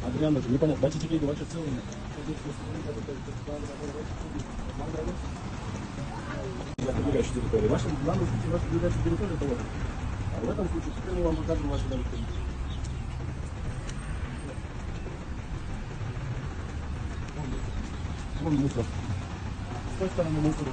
Адриан, непонятно, бачите, какие ваши целые. Прилегающая территория. Ваша, в данном случае, ваша прилегающая территория это вот. А в этом случае, теперь мы вам покажем ваши даже. Вон мусор. С той стороны мусор.